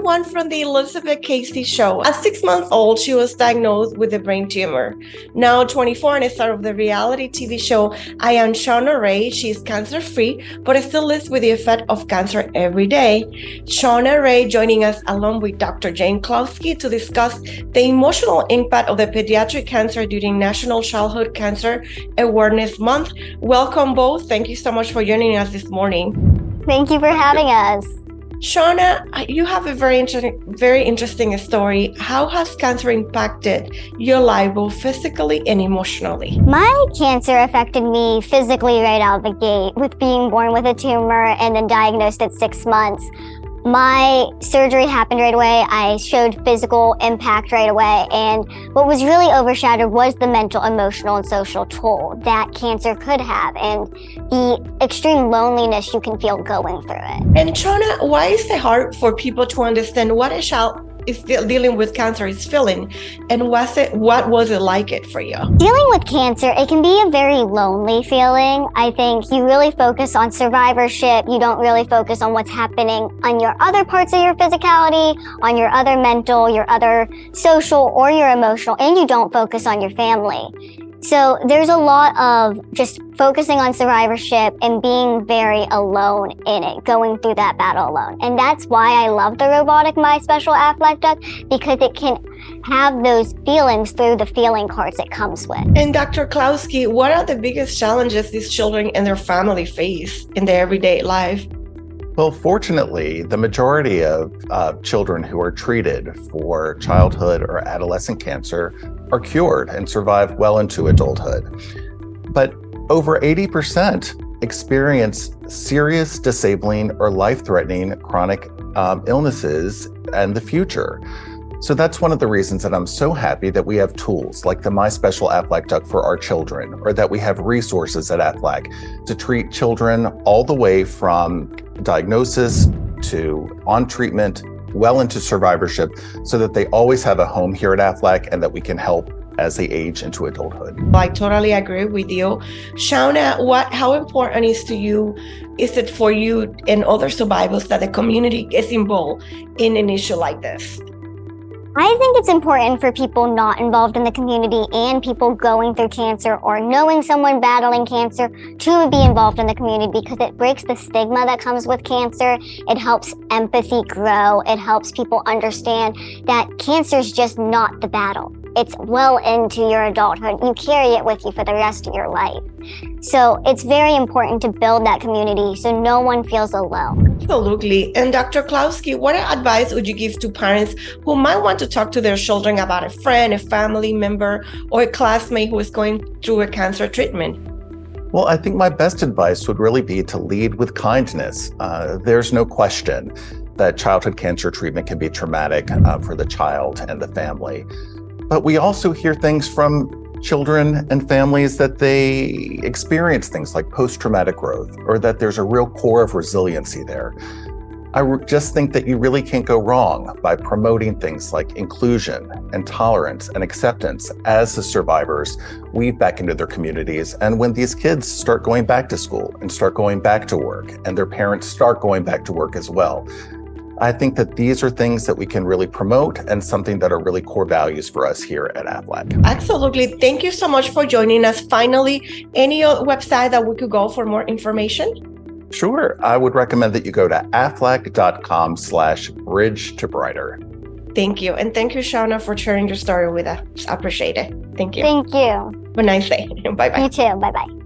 everyone from the Elizabeth Casey Show. At 6 months old, she was diagnosed with a brain tumor. Now 24 and a star of the reality TV show, I Am Shauna Rae. She is cancer-free, but still lives with the effect of cancer every day. Shauna Rae joining us along with Dr. Jane Klosky to discuss the emotional impact of the pediatric cancer during National Childhood Cancer Awareness Month. Welcome both. Thank you so much for joining us this morning. Thank you for having us. Shauna, you have a very interesting story. How has cancer impacted your life, both physically and emotionally? My cancer affected me physically right out of the gate with being born with a tumor and then diagnosed at 6 months. My surgery happened right away. I showed physical impact right away. And what was really overshadowed was the mental, emotional, and social toll that cancer could have and the extreme loneliness you can feel going through it. And Shauna, why is it hard for people to understand what a child is dealing with cancer is feeling, and what was it like it for you? Dealing with cancer, it can be a very lonely feeling. I think you really focus on survivorship. You don't really focus on what's happening on your other parts of your physicality, on your other mental, your other social, or your emotional, and you don't focus on your family. So there's a lot of just focusing on survivorship and being very alone in it, going through that battle alone. And that's why I love the robotic My Special Aflac duck, because it can have those feelings through the feeling cards it comes with. And Dr. Klosky, what are the biggest challenges these children and their family face in their everyday life? Well, fortunately, the majority of children who are treated for childhood or adolescent cancer are cured and survive well into adulthood. But over 80% experience serious, disabling, or life-threatening chronic illnesses in the future. So that's one of the reasons that I'm so happy that we have tools like the My Special Aflac Duck for our children, or that we have resources at Aflac to treat children all the way from diagnosis to on treatment, well into survivorship, so that they always have a home here at Aflac and that we can help as they age into adulthood. I totally agree with you. Shauna, how important is it for you and other survivors that the community gets involved in an issue like this? I think it's important for people not involved in the community and people going through cancer or knowing someone battling cancer to be involved in the community, because it breaks the stigma that comes with cancer. It helps empathy grow. It helps people understand that cancer is just not the battle. It's well into your adulthood. You carry it with you for the rest of your life. So it's very important to build that community so no one feels alone. Absolutely. And Dr. Klosky, what advice would you give to parents who might want to talk to their children about a friend, a family member, or a classmate who is going through a cancer treatment? Well, I think my best advice would really be to lead with kindness. There's no question that childhood cancer treatment can be traumatic for the child and the family. But we also hear things from children and families that they experience things like post-traumatic growth, or that there's a real core of resiliency there. I just think that you really can't go wrong by promoting things like inclusion and tolerance and acceptance as the survivors weave back into their communities. And when these kids start going back to school and start going back to work, and their parents start going back to work as well, I think that these are things that we can really promote and something that are really core values for us here at Aflac. Absolutely. Thank you so much for joining us. Finally, any website that we could go for more information? Sure. I would recommend that you go to aflac.com/bridge to brighter. Thank you. And thank you, Shauna, for sharing your story with us. I appreciate it. Thank you. Thank you. Have a nice day. Bye-bye. You too. Bye-bye.